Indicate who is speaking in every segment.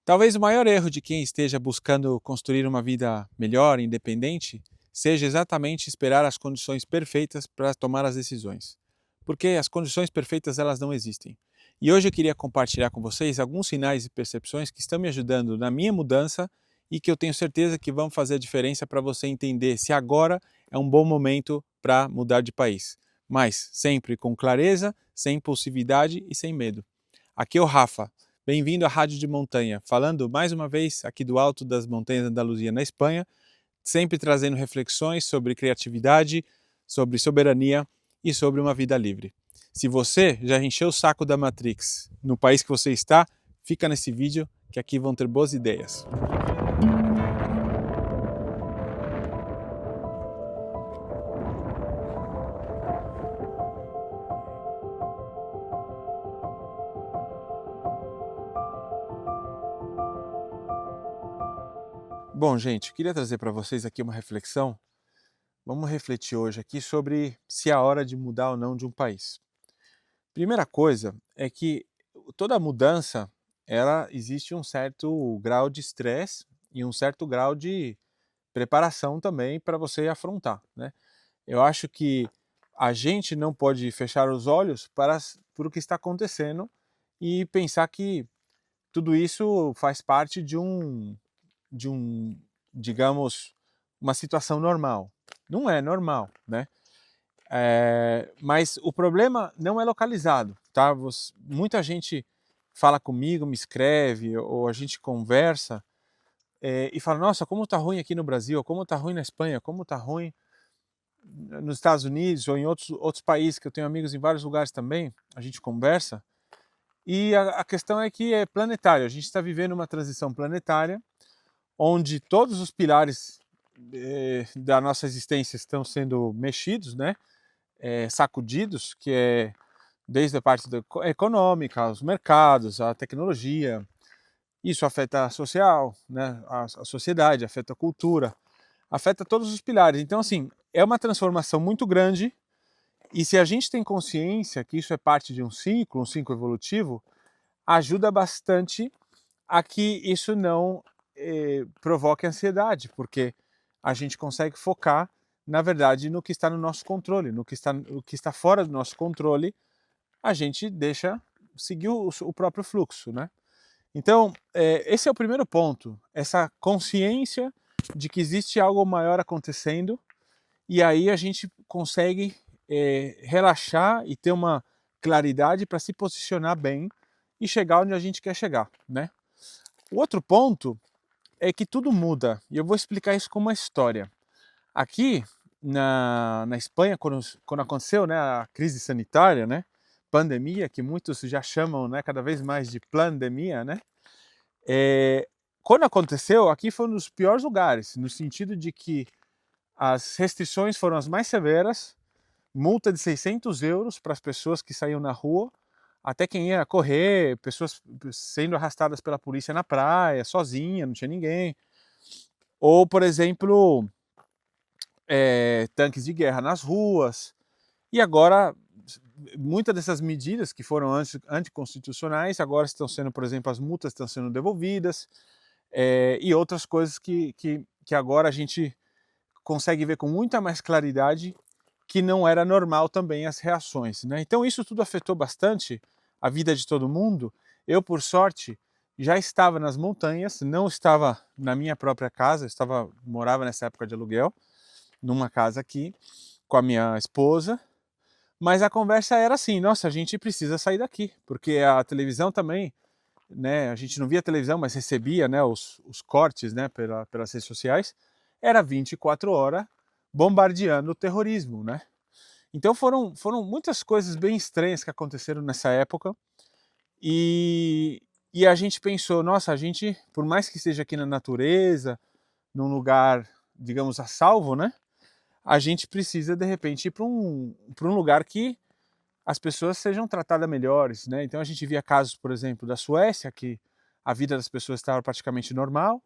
Speaker 1: Talvez o maior erro de quem esteja buscando construir uma vida melhor, independente, seja exatamente esperar as condições perfeitas para tomar as decisões. Porque as condições perfeitas elas não existem. E hoje eu queria compartilhar com vocês alguns sinais e percepções que estão me ajudando na minha mudança e que eu tenho certeza que vão fazer a diferença para você entender se agora é um bom momento para mudar de país. Mas sempre com clareza, sem impulsividade e sem medo. Aqui é o Rafa. Bem-vindo à Rádio de Montanha, falando mais uma vez aqui do alto das montanhas da Andaluzia, na Espanha, sempre trazendo reflexões sobre criatividade, sobre soberania e sobre uma vida livre. Se você já encheu o saco da Matrix no país que você está, fica nesse vídeo que aqui vão ter boas ideias. Bom, gente, eu queria trazer para vocês aqui uma reflexão. Vamos refletir hoje aqui sobre se é a hora de mudar ou não de um país. Primeira coisa é que toda mudança, ela existe um certo grau de estresse e um certo grau de preparação também para você afrontar, né? Eu acho que a gente não pode fechar os olhos para o que está acontecendo e pensar que tudo isso faz parte de um, digamos, uma situação normal. Não é normal, né? Mas o problema não é localizado, tá? Muita gente fala comigo, me escreve, ou a gente conversa e fala, nossa, como tá ruim aqui no Brasil, como tá ruim na Espanha, como tá ruim nos Estados Unidos ou em outros países, que eu tenho amigos em vários lugares também, a gente conversa, e a questão é que é planetário, a gente está vivendo uma transição planetária, onde todos os pilares da nossa existência estão sendo mexidos, né? Sacudidos, que é desde a parte econômica, os mercados, a tecnologia. Isso afeta a social, né? A sociedade, afeta a cultura, afeta todos os pilares. Então, assim, é uma transformação muito grande e se a gente tem consciência que isso é parte de um ciclo evolutivo, ajuda bastante a que isso não provoque ansiedade, porque a gente consegue focar, na verdade, no que está no nosso controle, o que está fora do nosso controle, a gente deixa seguir o próprio fluxo, né? Então, esse é o primeiro ponto, essa consciência de que existe algo maior acontecendo e aí a gente consegue relaxar e ter uma claridade para se posicionar bem e chegar onde a gente quer chegar, né? O outro ponto é que tudo muda e eu vou explicar isso com uma história. Aqui na Espanha, quando aconteceu, né, a crise sanitária, né, pandemia, que muitos já chamam, né, cada vez mais de pandemia, né, quando aconteceu, aqui foi um dos piores lugares, no sentido de que as restrições foram as mais severas, multa de 600 euros para as pessoas que saíam na rua, até quem ia correr, pessoas sendo arrastadas pela polícia na praia, sozinha, não tinha ninguém. Ou, por exemplo, tanques de guerra nas ruas. E agora, muitas dessas medidas que foram anticonstitucionais, agora estão sendo, por exemplo, as multas estão sendo devolvidas, e outras coisas que agora a gente consegue ver com muita mais claridade que não era normal também as reações, né? Então isso tudo afetou bastante a vida de todo mundo. Eu, por sorte, já estava nas montanhas, não estava na minha própria casa, morava nessa época de aluguel, numa casa aqui, com a minha esposa, mas a conversa era assim, nossa, a gente precisa sair daqui, porque a televisão também, né, a gente não via televisão, mas recebia, né, os cortes, né, pelas redes sociais, era 24 horas bombardeando o terrorismo, né? Então foram muitas coisas bem estranhas que aconteceram nessa época e a gente pensou, nossa, a gente, por mais que esteja aqui na natureza, num lugar, digamos, a salvo, né? A gente precisa, de repente, ir para um lugar que as pessoas sejam tratadas melhores, né? Então a gente via casos, por exemplo, da Suécia, que a vida das pessoas estava praticamente normal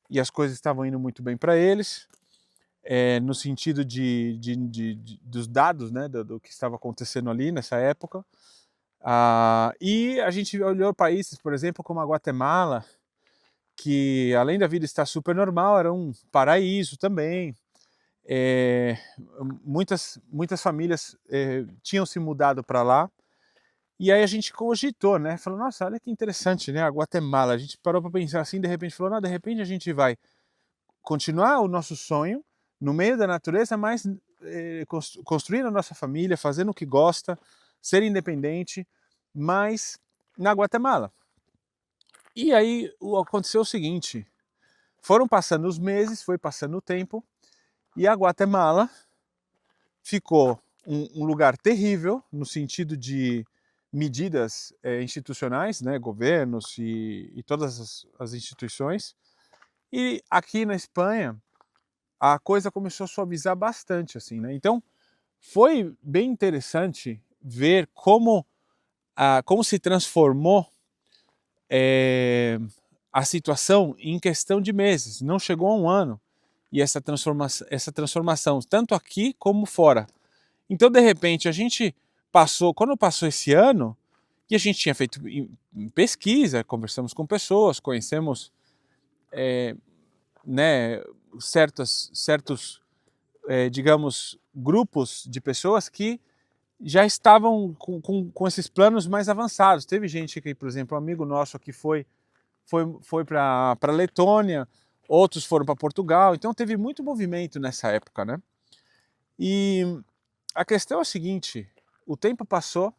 Speaker 1: e as coisas estavam indo muito bem para eles, no sentido dos dados, né, do que estava acontecendo ali nessa época. E a gente olhou países, por exemplo, como a Guatemala, que além da vida estar super normal, era um paraíso também. É, muitas famílias tinham se mudado para lá. E aí a gente cogitou, né? Falou, nossa, olha que interessante, né? A Guatemala. A gente parou para pensar assim, de repente falou, não, de repente a gente vai continuar o nosso sonho no meio da natureza, mas construindo a nossa família, fazendo o que gosta, ser independente, mas na Guatemala. E aí aconteceu o seguinte, foram passando os meses, foi passando o tempo, e a Guatemala ficou um lugar terrível no sentido de medidas institucionais, né, governos e todas as instituições. E aqui na Espanha a coisa começou a suavizar bastante, assim, né? Então foi bem interessante ver como se transformou a situação em questão de meses. Não chegou a um ano e essa transformação tanto aqui como fora. Então, de repente, a gente quando passou esse ano, e a gente tinha feito pesquisa, conversamos com pessoas, conhecemos né, certos digamos, grupos de pessoas que já estavam com esses planos mais avançados. Teve gente que, por exemplo, um amigo nosso aqui foi para a Letônia, outros foram para Portugal, então teve muito movimento nessa época, né? E a questão é a seguinte, o tempo passou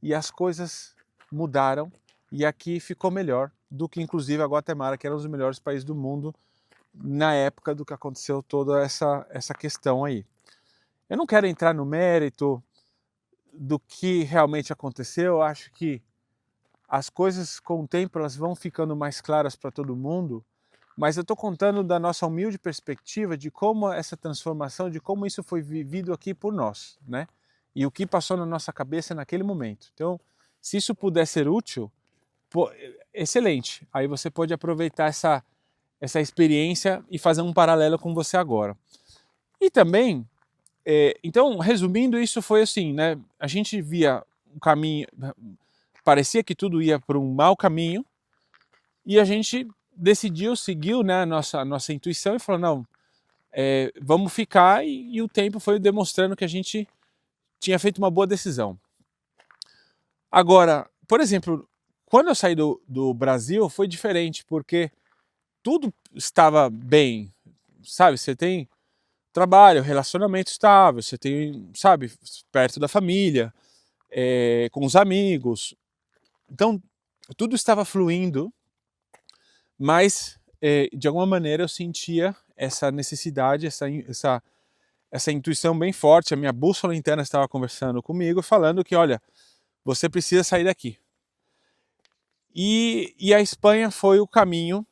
Speaker 1: e as coisas mudaram e aqui ficou melhor do que inclusive a Guatemala, que era um dos melhores países do mundo na época do que aconteceu toda essa questão aí. Eu não quero entrar no mérito do que realmente aconteceu, eu acho que as coisas com o tempo elas vão ficando mais claras para todo mundo, mas eu estou contando da nossa humilde perspectiva de como essa transformação, de como isso foi vivido aqui por nós, né? E o que passou na nossa cabeça naquele momento. Então, se isso puder ser útil, pô, excelente. Aí você pode aproveitar essa experiência e fazer um paralelo com você agora. E também, então, resumindo, isso foi assim, né? A gente via um caminho, parecia que tudo ia para um mau caminho, e a gente seguiu, né, a nossa intuição e falou, não, vamos ficar, e o tempo foi demonstrando que a gente tinha feito uma boa decisão. Agora, por exemplo, quando eu saí do Brasil foi diferente, porque tudo estava bem, sabe? Você tem trabalho, relacionamento estável, você tem, sabe, perto da família, com os amigos. Então, tudo estava fluindo, mas de alguma maneira eu sentia essa necessidade, essa intuição bem forte. A minha bússola interna estava conversando comigo, falando que, olha, você precisa sair daqui. E a Espanha foi o caminho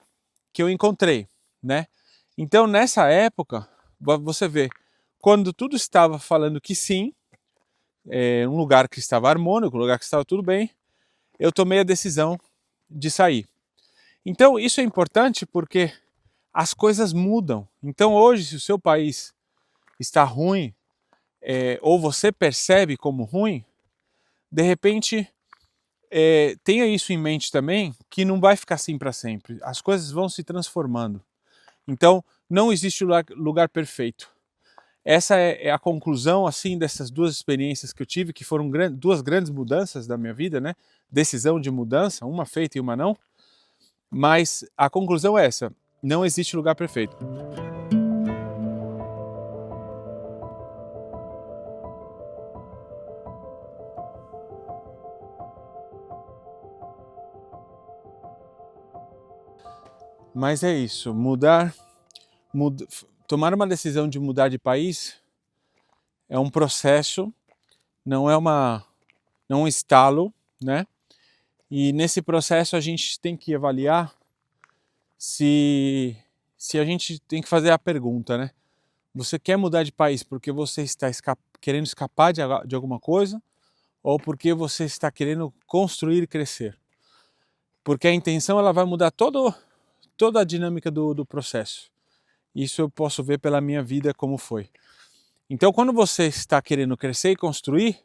Speaker 1: que eu encontrei, né? Então, nessa época, você vê, quando tudo estava falando que sim, um lugar que estava harmônico, um lugar que estava tudo bem, eu tomei a decisão de sair. Então, isso é importante porque as coisas mudam. Então, hoje, se o seu país está ruim, ou você percebe como ruim, de repente, tenha isso em mente também, que não vai ficar assim para sempre. As coisas vão se transformando. Então, não existe lugar perfeito. Essa é a conclusão assim dessas duas experiências que eu tive, que foram duas grandes mudanças da minha vida, né? Decisão de mudança, uma feita e uma não. Mas a conclusão é essa: não existe lugar perfeito. Mas é isso, tomar uma decisão de mudar de país é um processo, não é um estalo, né? E nesse processo a gente tem que avaliar se a gente tem que fazer a pergunta, né? Você quer mudar de país porque você está querendo escapar de alguma coisa, ou porque você está querendo construir e crescer? Porque a intenção ela vai mudar toda a dinâmica do processo. Isso eu posso ver pela minha vida como foi. Então, quando você está querendo crescer e construir,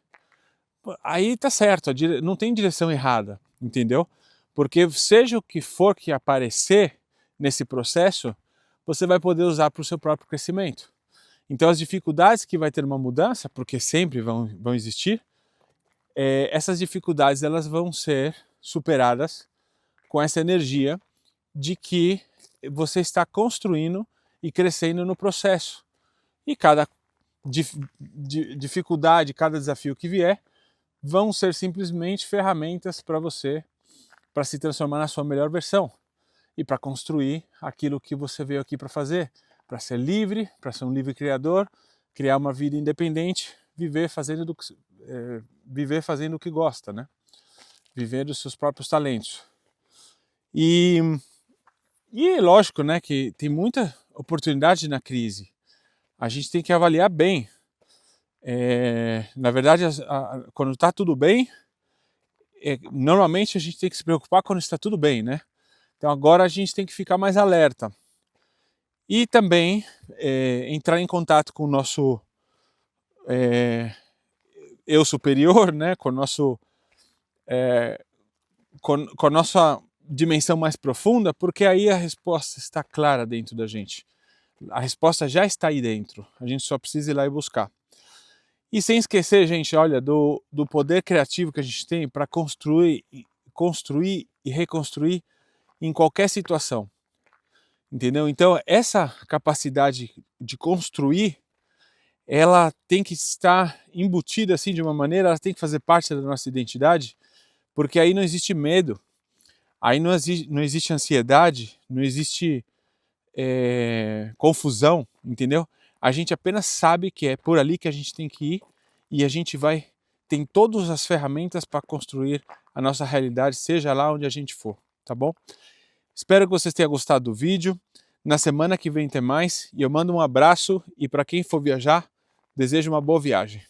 Speaker 1: aí tá certo, não tem direção errada, entendeu? Porque seja o que for que aparecer, nesse processo, você vai poder usar para o seu próprio crescimento. Então as dificuldades que vai ter uma mudança, porque sempre vão existir, essas dificuldades elas vão ser superadas com essa energia de que você está construindo e crescendo no processo. E cada dificuldade, cada desafio que vier, vão ser simplesmente ferramentas para você, para se transformar na sua melhor versão e para construir aquilo que você veio aqui para fazer, para ser livre, para ser um livre criador, criar uma vida independente, viver fazendo o que gosta, né? Viver dos seus próprios talentos. E lógico, né, que tem muita oportunidade na crise. A gente tem que avaliar bem. Na verdade, quando está tudo bem, normalmente a gente tem que se preocupar quando está tudo bem, né? Então agora a gente tem que ficar mais alerta. E também entrar em contato com o nosso eu superior, né? Com a nossa dimensão mais profunda, porque aí a resposta está clara dentro da gente. A resposta já está aí dentro, a gente só precisa ir lá e buscar. E sem esquecer, gente, olha, do poder criativo que a gente tem para construir e reconstruir em qualquer situação. Entendeu? Então, essa capacidade de construir, ela tem que estar embutida assim de uma maneira, ela tem que fazer parte da nossa identidade, porque aí não existe medo, aí não existe ansiedade, não existe confusão, entendeu? A gente apenas sabe que é por ali que a gente tem que ir e a gente tem todas as ferramentas para construir a nossa realidade, seja lá onde a gente for, tá bom? Espero que vocês tenham gostado do vídeo. Na semana que vem tem mais e eu mando um abraço e para quem for viajar, desejo uma boa viagem.